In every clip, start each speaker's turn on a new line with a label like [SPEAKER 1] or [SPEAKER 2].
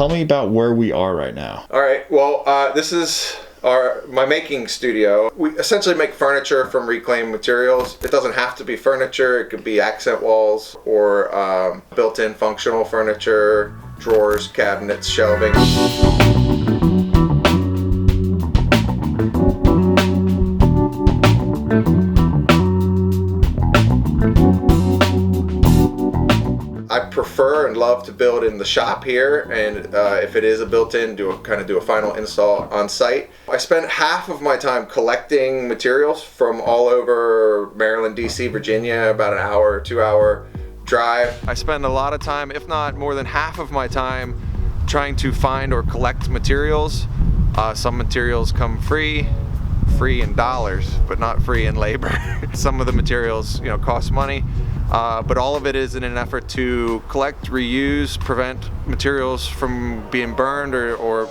[SPEAKER 1] tell me about where we are right now.
[SPEAKER 2] All right, well, this is my making studio. We essentially make furniture from reclaimed materials. It doesn't have to be furniture. It could be accent walls or built-in functional furniture, drawers, cabinets, shelving. I prefer and love to build in the shop here, and if it is a built-in, do a final install on site. I spent half of my time collecting materials from all over Maryland, D.C., Virginia, about an hour, 2-hour drive. I spend a lot of time, if not more than half of my time, trying to find or collect materials. Some materials come free in dollars, but not free in labor. Some of the materials, cost money. But all of it is in an effort to collect, reuse, prevent materials from being burned or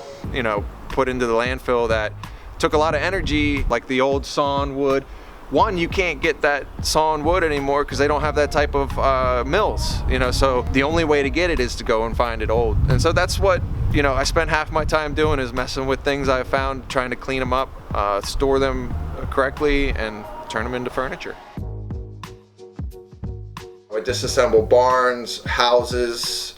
[SPEAKER 2] put into the landfill that took a lot of energy, like the old sawn wood. One, you can't get that sawn wood anymore because they don't have that type of mills, so the only way to get it is to go and find it old. And so that's what, I spend half my time doing, is messing with things I found, trying to clean them up, store them correctly, and turn them into furniture. I disassemble barns, houses,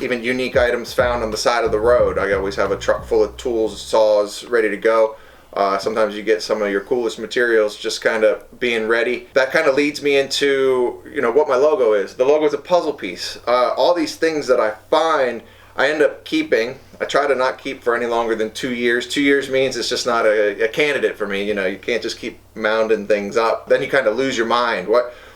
[SPEAKER 2] even unique items found on the side of the road. I always have a truck full of tools, saws, ready to go. Sometimes you get some of your coolest materials just kind of being ready. That kind of leads me into, what my logo is. The logo is a puzzle piece. All these things that I find, I end up keeping. I try to not keep for any longer than 2 years. 2 years means it's just not a candidate for me. You can't just keep mounding things up. Then you kind of lose your mind.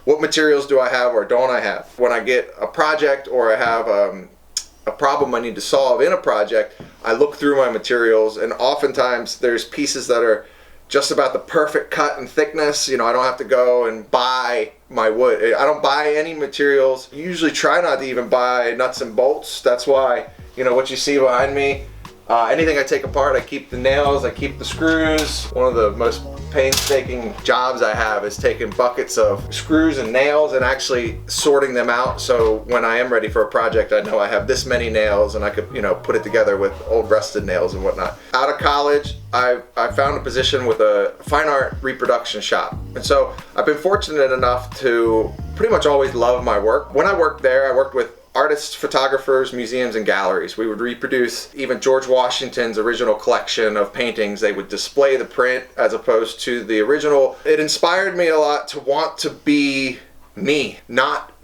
[SPEAKER 2] What materials do I have or don't I have? When I get a project or I have a problem I need to solve in a project, I look through my materials, and oftentimes there's pieces that are just about the perfect cut and thickness. I don't have to go and buy my wood. I don't buy any materials. I usually try not to even buy nuts and bolts. That's why, what you see behind me, anything I take apart, I keep the nails, I keep the screws. One of the most painstaking jobs I have is taking buckets of screws and nails and actually sorting them out, so when I am ready for a project, I know I have this many nails and I could, put it together with old rusted nails and whatnot. Out of college, I found a position with a fine art reproduction shop, and so I've been fortunate enough to pretty much always love my work. When I worked there, I worked with artists, photographers, museums, and galleries. We would reproduce even George Washington's original collection of paintings. They would display the print as opposed to the original. It inspired me a lot to want to be me, not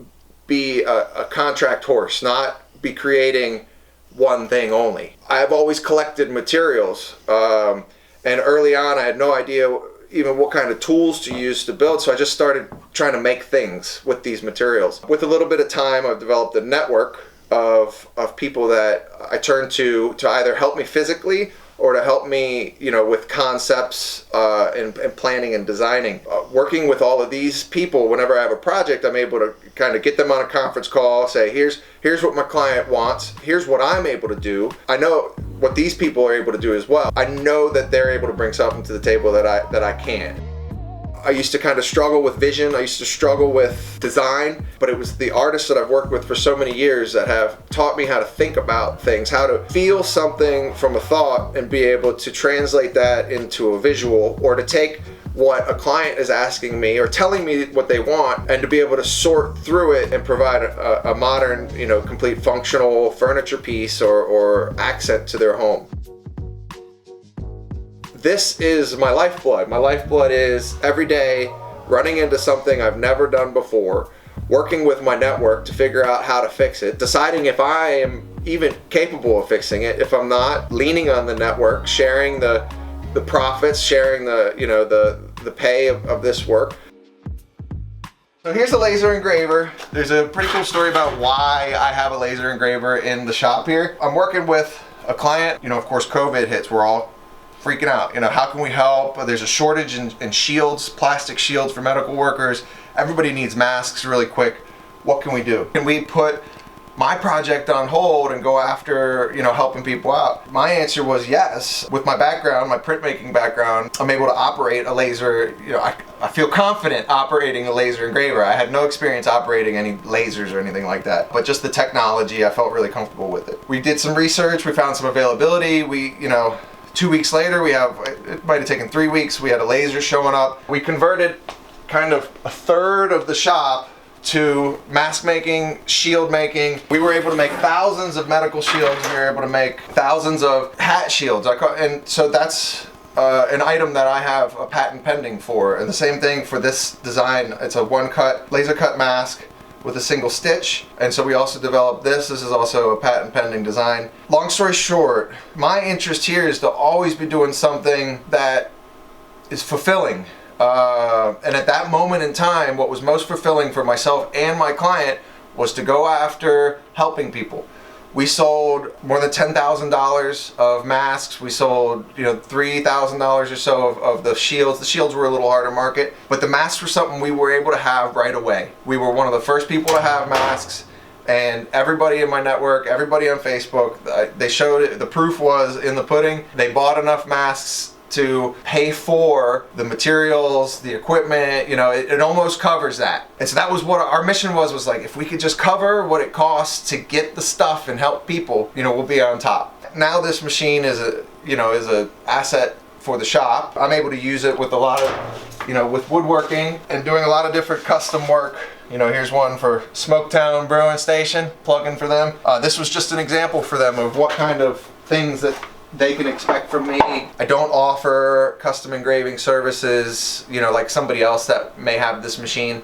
[SPEAKER 2] be a contract horse, not be creating one thing only. I've always collected materials, and early on I had no idea even what kind of tools to use to build, so I just started trying to make things with these materials. With a little bit of time, I've developed a network of people that I turn to either help me physically or to help me, with concepts and planning and designing. Working with all of these people, whenever I have a project, I'm able to kind of get them on a conference call, say, here's what my client wants, here's what I'm able to do. I know what these people are able to do as well. I know that they're able to bring something to the table that I can't. I used to kind of struggle with vision, I used to struggle with design, but it was the artists that I've worked with for so many years that have taught me how to think about things, how to feel something from a thought and be able to translate that into a visual, or to take what a client is asking me or telling me what they want, and to be able to sort through it and provide a modern, complete functional furniture piece or accent to their home. This is my lifeblood. My lifeblood is every day running into something I've never done before, working with my network to figure out how to fix it, deciding if I am even capable of fixing it. If I'm not, leaning on the network, sharing the profits, sharing the pay of this work. So here's a laser engraver. There's a pretty cool story about why I have a laser engraver in the shop here. I'm working with a client, of course COVID hits, we're all freaking out. How can we help? There's a shortage in shields, plastic shields for medical workers. Everybody needs masks really quick. What can we do? Can we put my project on hold and go after, helping people out? My answer was yes. With my background, my printmaking background, I'm able to operate a laser. I feel confident operating a laser engraver. I had no experience operating any lasers or anything like that, but just the technology, I felt really comfortable with it. We did some research, we found some availability. 2 weeks later, it might have taken 3 weeks, we had a laser showing up. We converted kind of a third of the shop to mask making, shield making. We were able to make thousands of medical shields. We were able to make thousands of hat shields. And so that's an item that I have a patent pending for. And the same thing for this design. It's a one-cut, laser cut mask with a single stitch. And so we also developed this. This is also a patent pending design. Long story short, my interest here is to always be doing something that is fulfilling. And at that moment in time, what was most fulfilling for myself and my client was to go after helping people. We sold more than $10,000 of masks. We sold, $3,000 or so of the shields. The shields were a little harder market, but the masks were something we were able to have right away. We were one of the first people to have masks, and everybody in my network, everybody on Facebook, they showed it. The proof was in the pudding. They bought enough masks to pay for the materials, the equipment, it almost covers that. And so that was what our mission was like, if we could just cover what it costs to get the stuff and help people, we'll be on top. Now this machine is a asset for the shop. I'm able to use it with a lot of, with woodworking and doing a lot of different custom work. Here's one for Smoketown Brewing Station, plugging for them. This was just an example for them of what kind of things that they can expect from me. I don't offer custom engraving services, like somebody else that may have this machine.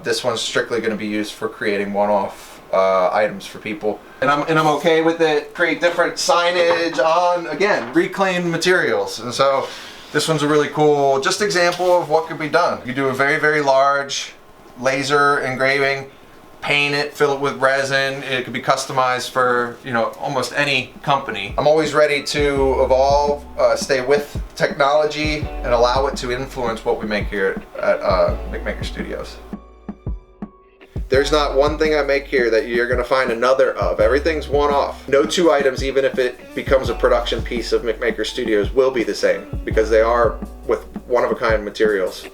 [SPEAKER 2] This one's strictly going to be used for creating one-off items for people. And I'm okay with it. Create different signage on, again, reclaimed materials. And so this one's a really cool just example of what could be done. You do a very, very large laser engraving, paint it, fill it with resin. It could be customized for almost any company. I'm always ready to evolve, stay with technology, and allow it to influence what we make here at McMaker Studios. There's not one thing I make here that you're going to find another of. Everything's one-off. No two items, even if it becomes a production piece of McMaker Studios, will be the same because they are with one-of-a-kind materials.